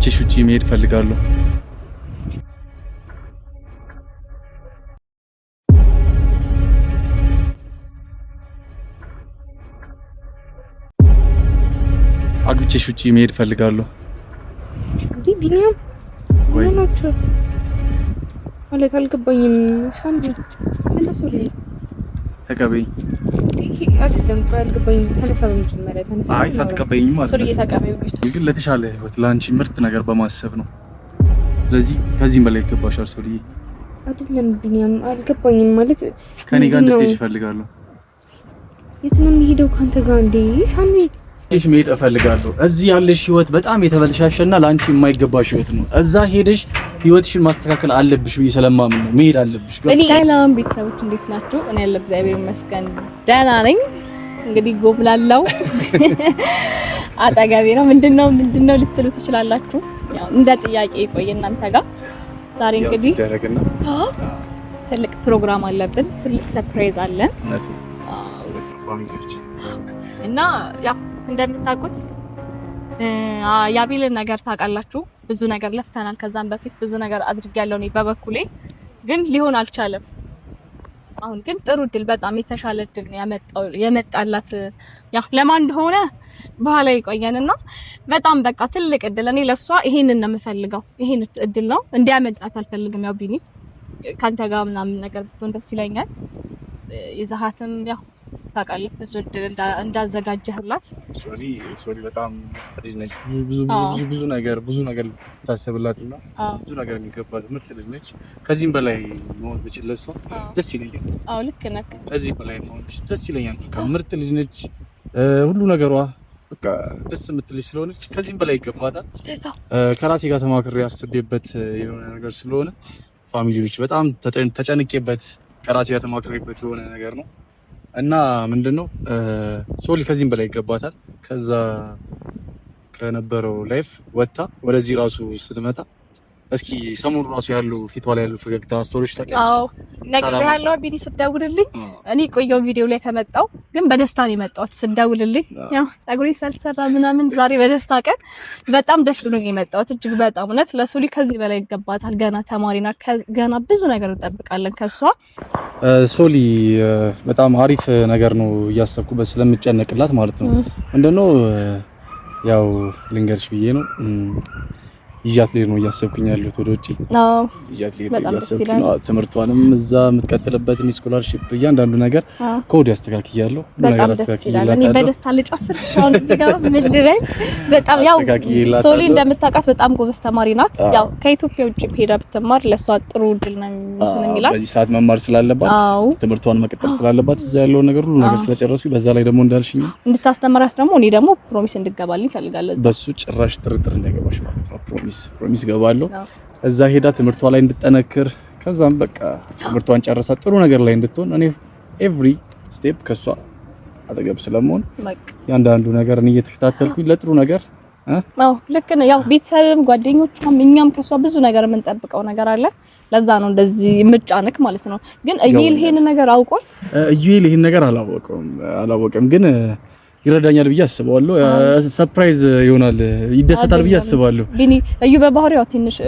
አግብቼሽ ውጪ መሄድ ፈልጋለሁ። አግብቼሽ ውጪ መሄድ ፈልጋለሁ። ቢኒያም ወይ ናቸው ማለት አልገባኝም። ሳምሪ ተነሱልኝ። ተቀበይ። ይሄ አይደለም አልገባኝም። ተነሳ በመጀመሪያ ተነሳ። አይ ሳትቀበይኝ ማለት ሶሪ ተቀበይ። ግን ለተሻለ ህይወት ለአንቺ ምርጥ ነገር በማሰብ ነው። ስለዚህ ከዚህም በላይ ይገባሻል። ሶሪ አይደለም ቢኒያም አልገባኝም። ማለት ከኔ ጋር እንድትሄጂ እፈልጋለሁ። የት ነው የምሄደው ካንተ ጋር እንዴ? ሳምሪ ሄደሽ መሄድ እፈልጋለሁ። እዚህ ያለሽ ህይወት በጣም የተበለሻሸና ላንቺ የማይገባሽ ህይወት ነው። እዛ ሄደሽ ህይወትሽን ማስተካከል አለብሽ ብዬ ስለማምን ነው መሄድ አለብሽ። ሰላም ቤተሰቦች እንዴት ናችሁ? እኔ ያለው እግዚአብሔር ይመስገን ደህና ነኝ። እንግዲህ ጎብላላው አጠገቤ ነው። ምንድነው ልትሉ ትችላላችሁ። ያው እንደ ጥያቄ ቆይ እናንተ ጋር ዛሬ እንግዲህ ትልቅ ፕሮግራም አለብን። ትልቅ ሰርፕራይዝ አለን እና ያው እንደምታውቁት ያቢልን ነገር ታውቃላችሁ። ብዙ ነገር ለፍተናል። ከዛም በፊት ብዙ ነገር አድርጌያለሁ እኔ በበኩሌ፣ ግን ሊሆን አልቻለም። አሁን ግን ጥሩ ድል፣ በጣም የተሻለ ድል የመጣላት ያው ለማን እንደሆነ በኋላ ይቆየንና በጣም በቃ ትልቅ ድል። እኔ ለሷ ይሄንን ነው የምፈልገው። ይሄን ድል ነው እንዲያመጣት አልፈልግም። ያው ቢኒ ካንተ ጋር ምናምን ነገር ብትሆን ደስ ይለኛል። ይዛሃትም ያው ታውቃለህ ብዙ ድል እንዳዘጋጀህላት። ሶሪ በጣም ጥሪ ነች። ብዙ ነገር ታሰብላትና ብዙ ነገር የሚገባት ምርጥ ልጅ ነች። ከዚህም በላይ መሆን ብችል ለሷ ደስ ይለኛል። አዎ ልክ ነህ። ከዚህ በላይ መሆን ብችል ደስ ይለኛል። ምርጥ ልጅ ነች። ሁሉ ነገሯ በቃ ደስ የምትልጅ ስለሆነች ከዚህም በላይ ይገባታል። ከራሴ ጋር ተማክሬ አስቤበት የሆነ ነገር ስለሆነ ፋሚሊዎች በጣም ተጨንቄበት ከራሴ ጋር ተማክሬበት የሆነ ነገር ነው እና ምንድነው ሶሊ ከዚህም በላይ ይገባታል። ከዛ ከነበረው ላይፍ ወጣ ወደዚህ ራሱ ስትመጣ እስኪ ሰሞኑ ራሱ ያለው ፊቷ ላይ ያለው ፈገግታ ስቶሪዎች ታውቂያለሽ? አዎ ነግሬሃለሁ። ቢዲ ስደውልልኝ እኔ ቆየው ቪዲዮ ላይ ከመጣው ግን በደስታ ነው የመጣሁት። ስደውልልኝ ያው ፀጉሬ ሳልሰራ ምናምን ዛሬ በደስታ ቀን በጣም ደስ ብሎኝ የመጣሁት እጅግ በጣም እውነት ለሶሊ ከዚህ በላይ ይገባታል። ገና ተማሪና ገና ብዙ ነገር እንጠብቃለን ከሷ። ሶሊ በጣም አሪፍ ነገር ነው እያሰብኩበት ስለምጨነቅላት ማለት ነው። እንደነው ያው ልንገርሽ ብዬ ነው ይያት ላይ ነው እያሰብኩኝ ያለሁት ወደ ውጪ። አዎ ይያት ላይ እያሰብኩኝ ነው። ትምህርቷንም እዛ የምትቀጥልበትን ስኮላርሺፕ እያንዳንዱ ነገር ኮድ ያስተካክያለሁ። በጣም ደስ ይላል። እኔ በደስታ ልጨፍር ሻውን እዚህ ጋር ምድረኝ በጣም ያው ሶሊ እንደምታውቃት በጣም ጎበዝ ተማሪ ናት። ያው ከኢትዮጵያ ውጪ ሄዳ ብትማር ለሷ ጥሩ እድል ነው የሚላት። በዚህ ሰዓት መማር ስላለባት ትምህርቷን መቀጠል ስላለባት እዛ ያለው ነገር ሁሉ ነገር ስለጨረስኩኝ በዛ ላይ ደግሞ እንዳልሽኝ እንድታስተምራት ደግሞ እኔ ደግሞ ፕሮሚስ እንድገባልኝ ፈልጋለሁ። በሱ ጭራሽ ጥርጥር እንዳይገባሽ ማለት ነው። ፕሮሚስ ገባለሁ። እዛ ሄዳ ትምህርቷ ላይ እንድጠነክር ከዛም በቃ ትምህርቷን ጨርሳ ጥሩ ነገር ላይ እንድትሆን እኔ ኤቭሪ ስቴፕ ከሷ አጠገብ ስለመሆን ያንዳንዱ ነገር እኔ እየተከታተልኩኝ ለጥሩ ነገር አዎ ልክ ነው። ያው ቤተሰብም ጓደኞቿም እኛም ከሷ ብዙ ነገር የምንጠብቀው ነገር አለ። ለዛ ነው እንደዚህ ምጫንክ ማለት ነው። ግን እዩል ይሄን ነገር አውቋል። እዩል ይሄን ነገር አላወቀም ግን ይረዳኛል ብዬ አስባለሁ። ሰርፕራይዝ ይሆናል፣ ይደሰታል ብዬ አስባለሁ። ቢኒ እዩ በባህሪው ትንሽ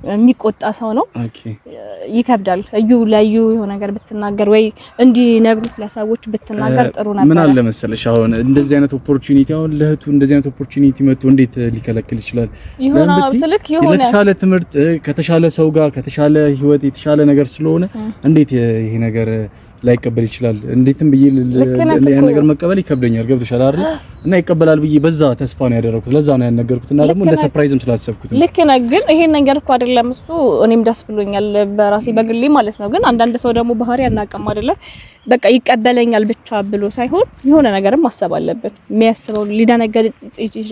የሚቆጣ ሰው ነው። ይከብዳል። እዩ ለዩ የሆነ ነገር ብትናገር ወይ እንዲነግሩት ለሰዎች ብትናገር ጥሩ ነበር። ምን አለ መሰለሽ አሁን እንደዚህ አይነት ኦፖርቹኒቲ አሁን ለህቱ እንደዚህ አይነት ኦፖርቹኒቲ መጥቶ እንዴት ሊከለክል ይችላል? የተሻለ ትምህርት ከተሻለ ሰው ጋር ከተሻለ ህይወት የተሻለ ነገር ስለሆነ እንዴት ይሄ ነገር ላይቀበል ይችላል? እንዴትም ብዬ ያን ነገር መቀበል ይከብደኛል። ገብቶሻል አይደል? እና ይቀበላል ብዬ በዛ ተስፋ ነው ያደረኩት። ለዛ ነው ያነገርኩትና ደግሞ እንደ ሰርፕራይዝም ስላሰብኩት ልክ ነህ። ግን ይሄን ነገር እኮ አይደለም እሱ እኔም ደስ ብሎኛል በራሴ በግሌ ማለት ነው። ግን አንዳንድ ሰው ደግሞ ባህሪ ያናቀም አይደለ? በቃ ይቀበለኛል ብቻ ብሎ ሳይሆን የሆነ ነገርም ማሰብ አለብን። የሚያስበው ሊደነገር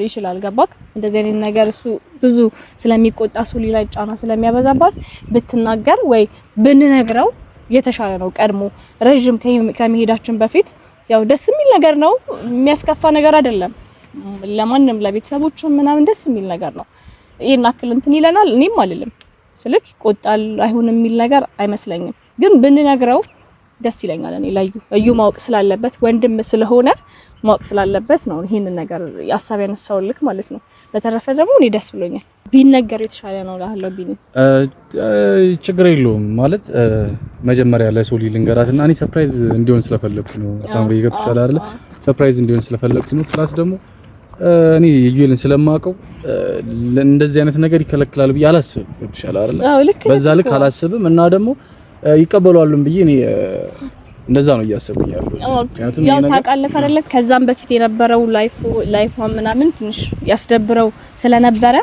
ይችላል። ገባክ? እንደዚህ አይነት ነገር እሱ ብዙ ስለሚቆጣ ሰው ሊላይ ጫና ስለሚያበዛባት ብትናገር ወይ ብንነግረው የተሻለ ነው። ቀድሞ ረጅም ከመሄዳችን በፊት ያው ደስ የሚል ነገር ነው። የሚያስከፋ ነገር አይደለም። ለማንንም ለቤተሰቦችም ምናምን ደስ የሚል ነገር ነው። ይሄን አክል እንትን ይለናል። እኔም አልልም ስልክ ይቆጣል አይሆንም የሚል ነገር አይመስለኝም። ግን ብንነግረው ደስ ይለኛል። እኔ እዩ ማወቅ ስላለበት ወንድም ስለሆነ ማወቅ ስላለበት ነው ይሄንን ነገር ያሳብ ያነሳውልክ ማለት ነው። በተረፈ ደግሞ እኔ ደስ ብሎኛል። ቢነገር የተሻለ ነው እላለሁ። ችግር የለውም ማለት መጀመሪያ ላይ ሶሊ ልንገራትና እኔ ሰርፕራይዝ እንዲሆን ስለፈለኩ ነው። ሳምሪ ገብተሻል አይደል? ሰርፕራይዝ እንዲሆን ስለፈለኩ ነው። ፕላስ ደግሞ እኔ ዩኤልን ስለማውቀው እንደዚህ አይነት ነገር ይከለክላል ብዬ አላስብም። ገብተሻል አይደል? በዛ ልክ አላስብም እና ደግሞ ይቀበሏሉም ብዬ እኔ እንደዛ ነው እያሰብኩኝ ያለው። ምክንያቱም ያው ታውቃለህ አይደለ ከዛም በፊት የነበረው ላይፍ ምናምን ትንሽ ያስደብረው ስለነበረ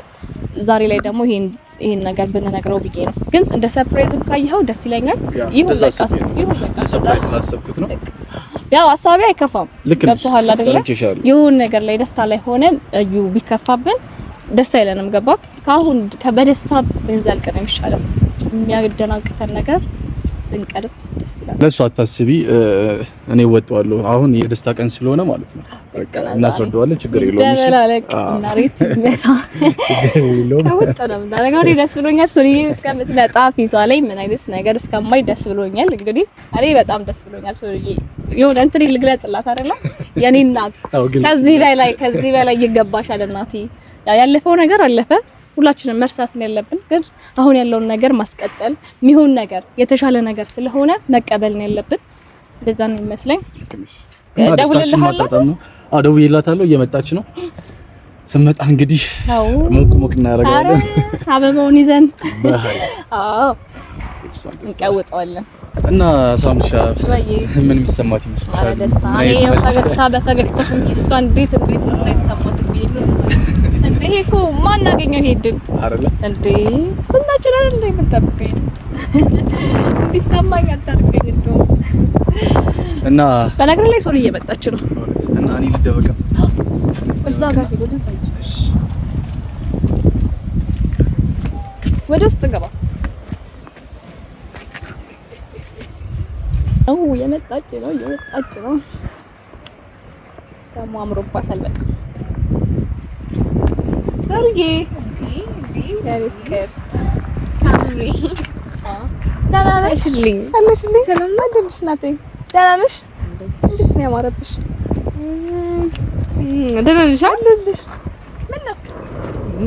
ዛሬ ላይ ደግሞ ይሄን ነገር ብንነግረው ብዬ ነው። ግን እንደ ሰርፕራይዝም ካየኸው ደስ ይለኛል። ይሁን በቃ ሰርፕራይዝ ስላሰብኩት ነው። ያው አሳቢ አይከፋም። ገብቶሃል አይደለ? ይሁን ነገር ላይ ደስታ ላይ ሆነ እዩ ቢከፋብን ደስ አይለንም። ገባክ? ካሁን በደስታ ብንዘልቅ ነው የሚሻለው። የሚያደናግፈን ነገር ብንቀርብ ደስ ይላል። ለሱ አታስቢ፣ እኔ ወጣዋለሁ። አሁን የደስታ ቀን ስለሆነ ማለት ነው በቃ እናስረዳዋለን። ችግር የለውም። እሺ ደበላለቅ እናሪት የሚያሳ ከወጣው እንዳረጋው ደስ ብሎኛል። ሶሪ እስከምትመጣ ፊቷ ላይ ምን አይነት ነገር እስከማይ ደስ ብሎኛል። እንግዲህ እኔ በጣም ደስ ብሎኛል። ሶሪ የሆነ እንትን ልግለጽላት አይደለ የኔ እናት ከዚህ በላይ ይገባሻል እናቴ። ያለፈው ነገር አለፈ። ሁላችንም መርሳት ነው ያለብን። ግን አሁን ያለውን ነገር ማስቀጠል የሚሆን ነገር የተሻለ ነገር ስለሆነ መቀበል ነው ያለብን። እንደዛ ነው የሚመስለኝ። ደውዬላታለሁ እየመጣች ነው። ስመጣ እንግዲህ ሞቅ እናደርጋለን። አበባውን ይዘን እንቀውጠዋለን እና ሳምሻ ምን የሚሰማት ይመስላል? ደስታ ነው በፈገግታ እሷ እንዴት ደስታ ይሰማት ይሄ እኮ ማን አገኘው ሄድን አይደለ እንዴ? ስንታችን አይደል እንዴ የምንጠብቀኝ? ቢሰማኝ አታርገኝ እንደው እና በነገር ላይ ሶሪ እየመጣች ነው እና እኔ ልደበቃ እዛ ጋር ሄዶ ወደ ውስጥ ገባ። የመጣች ነው ደግሞ አምሮባታል በጣም ሰርጌ አለሽልኝ ሰላም ናችሁ? እናቴ ደህና ነሽ? እንዴት ነው ያማረብሽ? ደህና ነሽ አይደልሽ? ምን ነው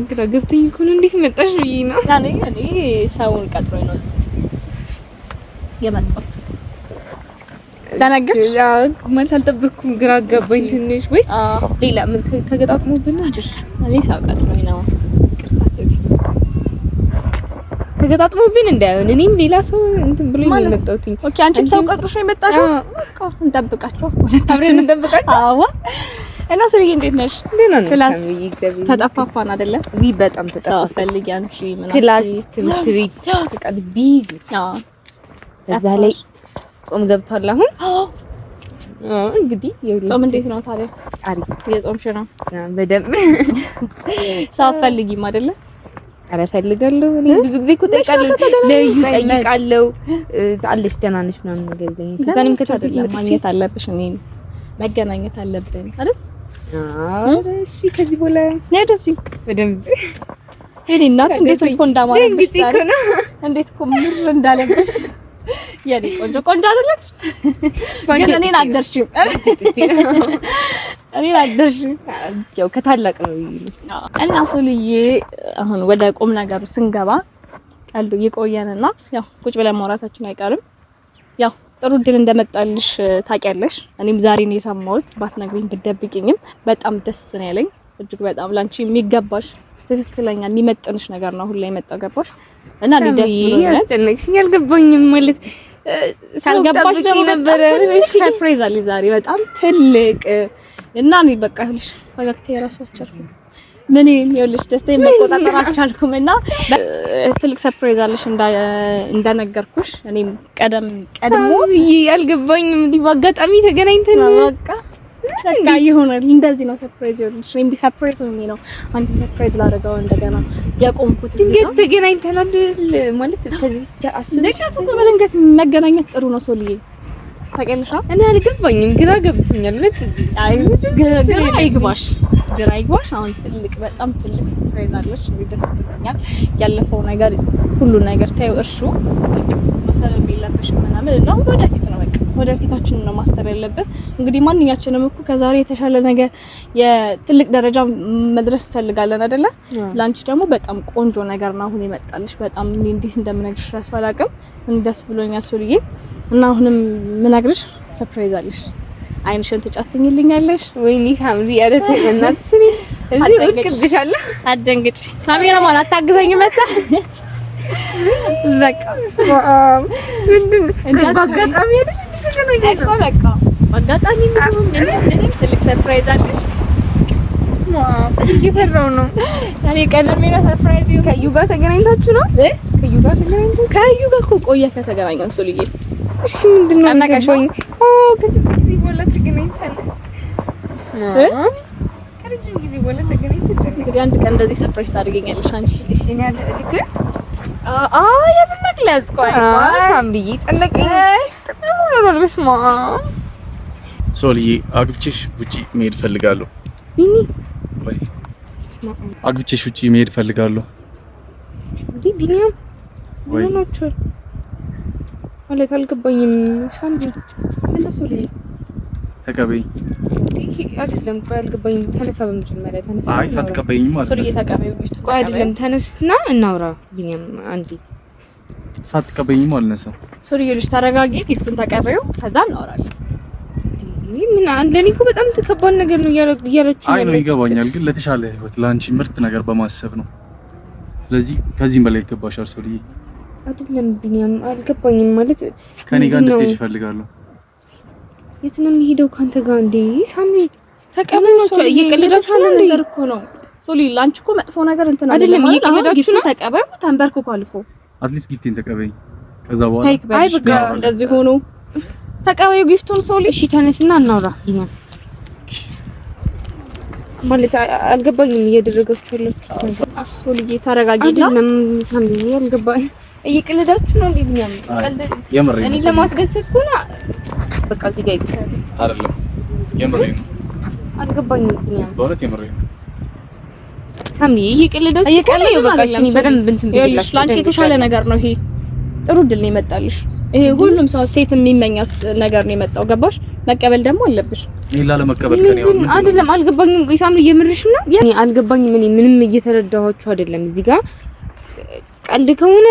ግራ ገብቶኝ እኮ ነው። እንዴት መጣሽ ብዬ ነው። እኔ ሰውን ቀጥሮኝ ነው እዚህ የመጣሁት። ተነገርሽ? ማለት አልጠበኩም። ግራ ገባኝ ትንሽ። ወይስ ሌላ ምን ተገጣጥሞብን አይደል? እኔ ሰው ቀጥሮኝ ነው። ተገጣጥሞብን እንዳይሆን እኔም ሌላ ሰው እንትን ብሎኝ ነው የመጣሁት። ኦኬ አንቺም ሰው ቀጥሮሽ ነው የመጣሽው? በቃ እንጠብቃቸው። አብረን እንጠብቃቸው። አዎ። እና ስሪዬ እንዴት ነሽ? ክላስ ተጠፋፋን አይደለ? በጣም ተጠፋፋን። ፈልጊ አንቺ ምን ክላስ ትምህርት ቤት በቃ ቢዚ። እዛ ላይ ጾም ገብቷል አሁን። እንግዲህ ጾም እንዴት ነው ታዲያ? አሪፍ የጾምሽ ነው? በደንብ ሰው ፈልጊም አይደለ? አረ ፈልጋለሁ። እኔ ብዙ ጊዜ እኮ ጠይቃለሁ። አለሽ ደህና ነሽ ምናምን ነገር ይለኛል። ከዛንም ከተደለ ማግኘት አለብሽ፣ እኔን መገናኘት አለብን አይደል? እሺ ከዚህ በኋላ ነው ደስ በደንብ እኔ እናት እንዴት እኮ እንዳማረብሽ እንዴት እኮ ምር እንዳለብሽ ያኔ ቆንጆ አይደለች? ግን እኔን አደርሽም ያው ከታላቅ ነው እና ሶልዬ አሁን ወደ ቁም ነገሩ ስንገባ ቀልዱ ይቆየንና ያው ቁጭ ብለን ማውራታችን አይቀርም። ያው ጥሩ ድል እንደመጣልሽ ታውቂያለሽ። እኔም ዛሬ ነው የሰማሁት። ባትነግሪኝ ብትደብቂኝም በጣም ደስ ነው ያለኝ። እጅግ በጣም ላንቺ የሚገባሽ ትክክለኛ የሚመጥንሽ ነገር ነው ሁላ የመጣው ገባሽ? እና ደስ ብሎኛል። አስጨነቅሽኝ። አልገባኝም ማለት ካልገባሽ ደግሞ ነበር ሰርፕራይዝ አለ ዛሬ በጣም ትልቅ እና እኔ በቃ ይኸውልሽ ፈገግታ የራሳችሁ ምን ይኸውልሽ ደስታዬን መቆጣጠር አልቻልኩም እና ትልቅ ሰርፕራይዝ አለሽ እንደነገርኩሽ እኔም ቀድሞ አልገባኝም። እንዲህ በአጋጣሚ ተገናኝተን በቃ ይሆናል እንደዚህ ነው ሰርፕራይዝ ይኸውልሽ እኔም ሰርፕራይዝ ነው አንተ ሰርፕራይዝ ላደርገው እንደገና ያቆምኩት እዚህ ነው ተገናኝተናል ማለት ከዚህ አስደሽ በለንገት መገናኘት ጥሩ ነው ሶልዬ ታውቂያለሽ። እኔ አልገባኝም፣ ግራ ገብቶኛል። ግራ አይግባሽ። አሁን በጣም ትልቅ ሰርፕራይዝ አለሽ። ደስ ይለኛል። ያለፈው ነገር ሁሉ ነገር ታዩ እርሹ መሰለም የለብሽም ምናምን ነው ወደፊት ነው በቃ ወደፊታችን ነው ማሰብ ያለብን። እንግዲህ ማንኛችንም እኮ ከዛሬ የተሻለ ነገር የትልቅ ደረጃ መድረስ እንፈልጋለን አይደለ? ላንቺ ደግሞ በጣም ቆንጆ ነገር ነው አሁን ይመጣልሽ። በጣም እንዴት እንደምነግርሽ ራሱ አላውቅም። ደስ ብሎኛል ሶልዬ። እና አሁንም ምነግርሽ ሰርፕራይዝ አለሽ። አይንሽን ትጨፍኝልኛለሽ? ወይኔ ሳምሪ ያለተ እናትሽ እዚህ ወድቅብሻለሁ። አትደንግጪ። ካሜራማን አታግዘኝ መጣ። በቃ ምንድን በአጋጣሚ እኮ በቃ በአጋጣሚ ምንም ትልቅ ሰርፕራይዝ አለሽ። እየፈራሁ ነው እኔ ቀለሜ ነው ሰርፕራይዝ። ከዩ ጋር ተገናኝታችሁ ነው? ከዩ ጋር ተገናኝታችሁ? ከዩ ጋር እኮ ቆየ ከተገናኘን ሶልዬ። እሺ ምንድን ነው ነገርሽኝ? ከስንት ጊዜ በኋላ ተገናኝተን ከረጅም ጊዜ በኋላ ተገናኝተን እንግዲህ አንድ ቀን እንደዚህ ሰርፕራይዝ ታደርገኛለሽ አንቺ። እሺ እኔ ያለ ልክ የምንመግለጽ ቆይ ሳምሪዬ ጨነቀኝ። በስመ አብ ሶልዬ አግብቼሽ ውጪ መሄድ ፈልጋለሁ። ቢኒ ወይ አግብቼሽ ውጪ መሄድ ፈልጋለሁ። ቢኒያም ምን ሆናችሁ ማለት አልገባኝም። ሳምሪ ሶልዬ ተቀበይኝ። አይደለም ቆይ አልገባኝም። ተነሳ በመጀመሪያ ተነሳ። አይ ሳትቀበይኝ ማለት ሶልዬ ተቀበይው። ቆይ አይደለም ተነስና እናውራ። ቢኒያም አንዴ ሳትቀበይኝ ማለት ነው። ሶልዬ ልጅ ተረጋጊ። ጊፍቱን ተቀበይው ከዛ እናወራለን። ምን አንደኔ እኮ በጣም ተከባድ ነገር ነው እያለችው። አይ ነው ይገባኛል፣ ግን ለተሻለ ህይወት ለአንቺ ምርጥ ነገር በማሰብ ነው። ስለዚህ ከዚህም በላይ ይገባሻል ሶልዬ። አይደለም ቢኒያም አልገባኝም። ማለት ከኔ ጋር እንድትሄጂ እፈልጋለሁ። የት ነው የሚሄደው ካንተ ጋር? እንዴ ሳምሪ ተቀበሏቸው። እየቀለዳችሁ ነገር እኮ ነው ሶልዬ። ላንቺ እኮ መጥፎ ነገር እንትን አይደለም። እየቀለዳችሁ ነው። ተቀበዩ። ተንበርክኳል እኮ አትሊስት ጊፍቴን ተቀበይኝ። ከዛ በኋላ አይ በቃ እንደዚህ ሆኖ ተቀበዩ ጊፍቱን ሶልዬ። እሺ ተነስና እናውራ ቢኒያም። ማለት አልገባኝም እያደረጋችሁ ያላችሁት ነገር። ሶልዬ ተረጋጊ። አይደለም ሳምሪ አልገባኝ። እየቀለዳችሁ ነው እንዴ ቢኒያም? የምሬን እኔ ለማስደሰት ከሆነ በቃ እዚህ ጋር ይቀር አይደለም። የምሬን ነው። አልገባኝም ቢኒያም በእውነት የምሬን ነው። ሳምሪ እየቀለዳችሁ ነው። በቃ እሺ በደንብ እንትን ይኸውልሽ ላንቺ የተሻለ ነገር ነው ይሄ። ጥሩ ድል ነው የመጣልሽ። ይሄ ሁሉም ሰው ሴት የሚመኛት ነገር ነው የመጣው። ገባሽ? መቀበል ደግሞ አለብሽ። ይላ ለመቀበል ከኔ አሁን አይደለም። አልገባኝም። ሳምሪ የምርሽ ነው? እኔ አልገባኝም። እኔ ምንም እየተረዳኋችሁ አይደለም። እዚህ ጋር ቀልድ ከሆነ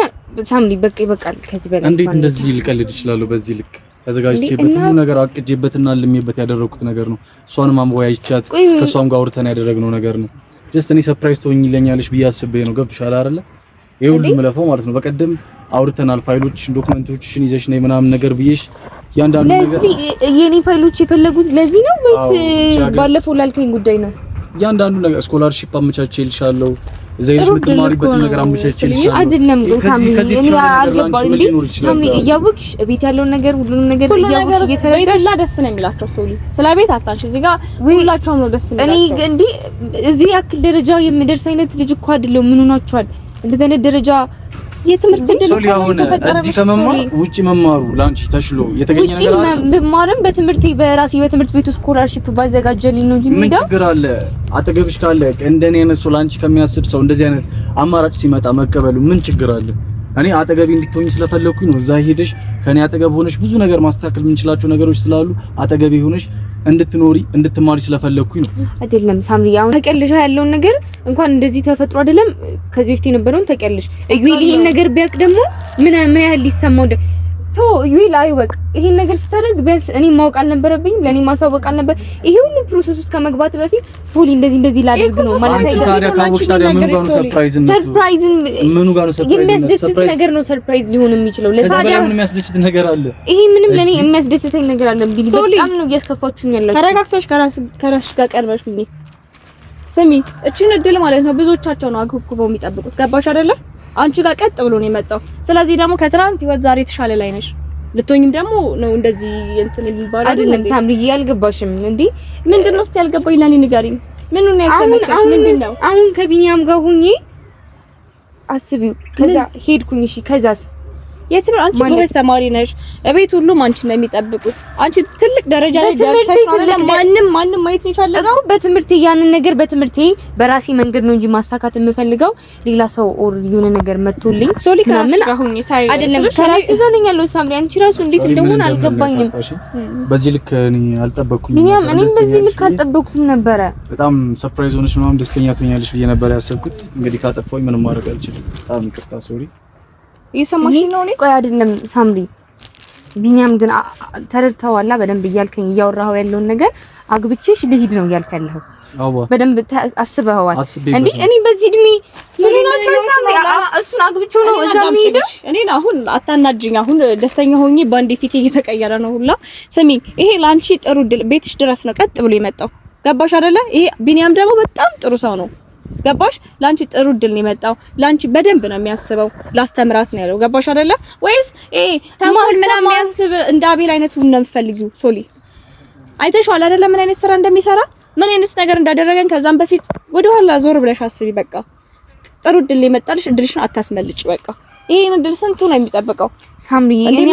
ሳምሪ በቃ ይበቃል። ከዚህ በላይ እንዴት እንደዚህ ልቀልድ እችላለሁ? በዚህ ልክ ተዘጋጅቼበት ሁሉ ነገር አቅጄበትና ልሜበት ያደረኩት ነገር ነው። እሷንም አምቦያይቻት ከሷም ጋር አውርተን ያደረግነው ነገር ነው። ጀስት እኔ ሰርፕራይዝ ትሆኝልኛለሽ ብዬ አስቤ ነው። ገብቶሻል አይደለ? ይሄ ሁሉ መለፈው ማለት ነው። በቀደም አውርተናል። ፋይሎችሽን ዶክመንቶችሽን ይዘሽ ነይ ምናምን ነገር ብዬሽ ያንዳንዱ ነገር ለዚህ የኔ ፋይሎች የፈለጉት ለዚህ ነው ወይስ ባለፈው ላልከኝ ጉዳይ ነው? ያንዳንዱ ነገር ስኮላርሺፕ አመቻችልሻለሁ፣ ዘይሽ የምትማሪበት ነገር አመቻችልሻለሁ። አይደለም ሳምሪ እኔ አልገባኝ እንዴ ሳምሪ እያወቅሽ ቤት ያለውን ነገር ሁሉንም ነገር እያወቅሽ እየተረዳሽ ደስ ነው የሚላቸው ሶልዬ። ስለ ቤት አታንሽ። እዚህ ጋር ሁላችሁም ነው ደስ የሚላቸው። እኔ እንዴ እዚህ ያክል ደረጃ የምደርስ አይነት ልጅ እኮ አይደለም። ምን ሆናችኋል? እንደዚህ አይነት ደረጃ የትምህርት እድል ሶልዬ አሁን እዚህ ከመማር ውጪ መማሩ ላንቺ ተሽሎ የተገኘ ነገር አለ። ብማርም በትምህርት በትምህርት ቤቱ ስኮላርሺፕ ባዘጋጀልኝ ነው እንጂ ምን ችግር አለ? አጠገብሽ ካለ እንደኔ አይነት ሰው ላንቺ ከሚያስብ ሰው እንደዚህ አይነት አማራጭ ሲመጣ መቀበሉ ምን ችግር አለ? እኔ አጠገቤ እንድትሆኝ ስለፈለኩኝ ነው። እዛ ሄደሽ ከኔ አጠገብ ሆነሽ ብዙ ነገር ማስተካከል የምንችላቸው ነገሮች ስላሉ አጠገቤ ሆነሽ እንድትኖሪ እንድትማሪ ስለፈለኩኝ ነው። አይደለም ሳምሪ አሁን ተቀልሻ ያለውን ነገር እንኳን እንደዚህ ተፈጥሮ አይደለም ከዚህ በፊት የነበረውን ተቀልሽ እዩል ይሄን ነገር ቢያቅ ደግሞ ምን ያህል ሊሰማው ቶ እዩል አይወቅ ይሄን ነገር ስታደርግ ቢያንስ እኔ ማወቅ አልነበረብኝም? ለኔ ማሳወቅ አልነበር? ይሄ ሁሉ ፕሮሰስ ውስጥ ከመግባት በፊት ሶሊ እንደዚህ ላደርግ ነው ማለት ነው። ታዲያ ካወቅሽ ታዲያ ምን ጋር ነው ሰርፕራይዝ ነው? ምኑ ጋር ነው ሰርፕራይዝ? የሚያስደስት ነገር ነው ሰርፕራይዝ ሊሆን የሚችለው። ለታዲያ ምን የሚያስደስት ነገር አለ? ይሄ ምንም ለኔ የሚያስደስተኝ ነገር አለ ቢል በጣም ነው እያስከፋችሁኝ ያላችሁ። ተረጋግተሽ ከራስሽ ጋር ቀርበሽ ቢል ስሚ፣ እቺን እድል ማለት ነው ብዙዎቻቸው ነው አግብኩበው የሚጠብቁት። ገባሽ አይደለ? አንቺ ጋር ቀጥ ብሎ ነው የመጣው። ስለዚህ ደግሞ ከትናንት ህይወት ዛሬ የተሻለ ላይ ነሽ። ልትሆኝም ደግሞ ነው እንደዚህ እንትን የሚባል አይደለም። ሳምሪ ያልገባሽም እንዴ? ምንድነው እስቲ ያልገባኝ? ለኔ ንገሪኝ። ምኑን ያልተመቸሽ ምንድነው? አሁን ከቢኒያም ጋር ሆኜ አስቢው። ከዛ ሄድኩኝ። እሺ ከዛስ የትም አንቺ ጎበዝ ተማሪ ነሽ እቤት ሁሉም አንቺ ነው የሚጠብቁት አንቺ ትልቅ ደረጃ ላይ ደርሰሽ አይደለም ማንም ማየት የሚፈልገው በትምህርቴ ያንን ነገር በትምህርቴ በራሴ መንገድ ነው እንጂ ማሳካት የምፈልገው ሌላ ሰው ኦር የሆነ ነገር መጥቶልኝ ሶሊክ ምን አሁን ይታይ አይደለም ከራሴ ጋር ነኝ ያለው ሳምሪ አንቺ ራሱ እንዴት እንደሆነ አልገባኝም በዚህ ልክ እኔ አልጠበቅኩም እኔ በዚህ ልክ አልጠበቅኩም ነበረ በጣም ሰርፕራይዝ ሆነሽ ምናምን ደስተኛ ትሆኛለሽ ብዬ ነበር ያሰብኩት እንግዲህ ካጠፋሁኝ ምንም ማድረግ አልችልም በጣም ይቅርታ ሶሪ እየሰማሽ ነው እኔ ቆይ አይደለም ሳምሪ ቢኒያም ግን ተረድተዋላ በደንብ እያልከኝ እያወራው ያለውን ነገር አግብቼሽ ልሂድ ነው እያልከለሁ አዋ በደንብ አስበዋል እንዴ እኔ በዚህ እድሜ ሶሊናቹ ሳምሪ እሱን አግብቼው ነው እዛ የሚሄድ እኔን አሁን አታናጅኝ አሁን ደስተኛ ሆኜ ባንዴ ፊቴ እየተቀየረ ነው ሁላ ስሚ ይሄ ላንቺ ጥሩ ድል ቤትሽ ድረስ ነው ቀጥ ብሎ የመጣው ገባሽ አይደለ ይሄ ቢኒያም ደግሞ በጣም ጥሩ ሰው ነው ገባሽ ላንቺ ጥሩ ድል ነው የመጣው ላንቺ በደንብ ነው የሚያስበው ላስተምራት ነው ያለው ገባሽ አይደለ ወይስ ተማር ምናምን የሚያስብ እንደ አቤል አይነቱን ነው የምትፈልጊው ሶሊ አይተሽዋል አይደለ ምን አይነት ስራ እንደሚሰራ ምን አይነት ነገር እንዳደረገን ከዛም በፊት ወደ ኋላ ዞር ብለሽ አስቢ በቃ ጥሩ ድል የመጣልሽ እድልሽን አታስመልጭ በቃ ይሄን እድል ስንቱ ነው የሚጠብቀው ሳምሪ እኔ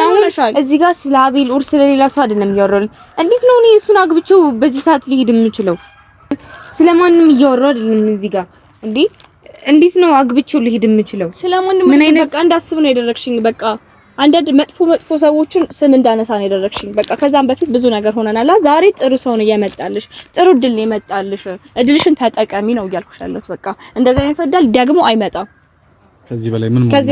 እዚህ ጋር ስለ አቤል ኦር ስለሌላ ሰው አይደለም እያወራሁት እንዴት ነው እኔ እሱን አግብቼው በዚህ ሰዓት ሊሄድ የምችለው ስለማንም እያወራሁ አይደለም እዚህ ጋር እንዴት ነው አግብቼው ሊሄድ የምችለው ስለማንም በቃ እንዳስብ ነው ያደረግሽኝ በቃ አንዳንድ መጥፎ ሰዎችን ስም እንዳነሳ ነው ያደረግሽኝ በቃ ከዛም በፊት ብዙ ነገር ሆነናል ዛሬ ጥሩ ሰው ነው የመጣልሽ ጥሩ ድል ነው የመጣልሽ እድልሽን ተጠቀሚ ነው እያልኩሽ ያለሁት በቃ እንደዛ አይነት እድል ደግሞ አይመጣም ከዚህ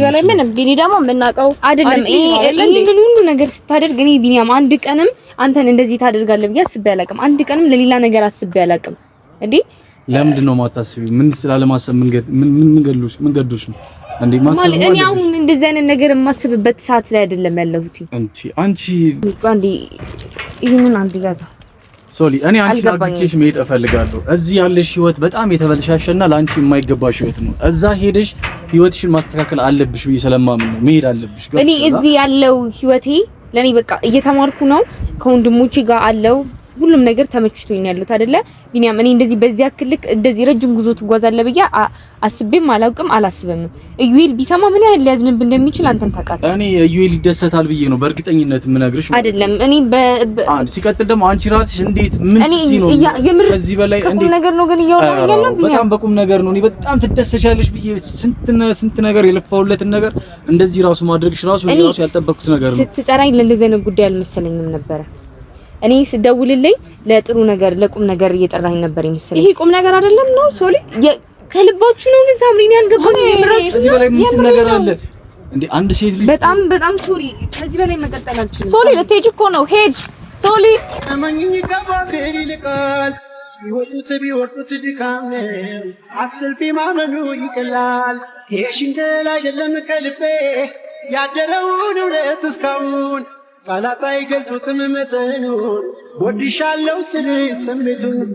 በላይ ምንም ቢኒ ደግሞ የምናውቀው አይደለም ይሄን ሁሉ ነገር ስታደርግ እኔ ቢኒያም አንድ ቀንም አንተን እንደዚህ ታደርጋለህ ብዬ አስቤ አላውቅም አንድ ቀንም ለሌላ ነገር አስቤ አላውቅም እንዴ ለምንድን ነው ማታስቢው ምን ስላለማሰብ ምን ገዶሽ ነው እንዴ ማሰብ እኔ አሁን እንደዚህ አይነት ነገር የማስብበት ሰዓት ላይ አይደለም ያለሁት አንቺ ይሄንን አንድ ያዛ ሶሊ እኔ አንቺ አግኝቼሽ መሄድ እፈልጋለሁ እዚህ ያለሽ ህይወት በጣም የተበለሻሸና ላንቺ የማይገባሽ ህይወት ነው እዛ ሄደሽ ህይወትሽን ማስተካከል አለብሽ ብዬ ስለማምን ነው መሄድ አለብሽ እኔ እዚህ ያለው ህይወቴ ለኔ በቃ እየተማርኩ ነው ከወንድሞቼ ጋር አለው ሁሉም ነገር ተመችቶኝ ያለው አይደለ ቢኒያም እኔ እንደዚህ በዚያ ክልክ እንደዚህ ረጅም ጉዞ ትጓዛለህ ብዬ አስቤም አላውቅም አላስብም እዩኤል ቢሰማ ምን ያህል ሊያዝንብ እንደሚችል አንተን ታውቃለህ እኔ እዩኤል ይደሰታል ብዬ ነው በእርግጠኝነት የምነግርሽ አይደለም እኔ ሲቀጥል ደግሞ አንቺ ራስሽ እንዴት ምን ስትይ ነው ከዚህ በላይ እንዴት ነገር ነው ግን እያወራሁ ያለው በጣም በቁም ነገር ነው እኔ በጣም ትደሰሻለሽ ብዬ ስንት ነገር የለፋውለትን ነገር እንደዚህ ራሱ ማድረግሽ ራሱ ያልጠበቅኩት ነገር ነው ስትጠራኝ ለእንደዚህ አይነት ጉዳይ አልመሰለኝም ነበር እኔ ስደውልልኝ ለጥሩ ነገር ለቁም ነገር እየጠራኝ ነበር ይመስል ይሄ ቁም ነገር አይደለም ነው ሶሊ ከልባችሁ ነው ግን ሳምሪን ያልገባኝ የምራችሁ እዚህ በላይ ምን ነገር አለ እንዴ አንድ ሴት ልጅ በጣም ሶሪ ከዚህ በላይ መቀጠል አልችልም ሶሊ ልትሄጂ እኮ ነው ሄድ ሶሊ አማኝኝ ጋባቴ ይልቃል ይወጡት ቢወጡት ድካም አትልፊ ማመኑ ይቀላል የሽንገላ አይደለም ከልቤ ያደረውን እውነት እስካሁን ቃላት አይገልጹትም መጠኑን ወድሻለሁ ስል ስሜቱን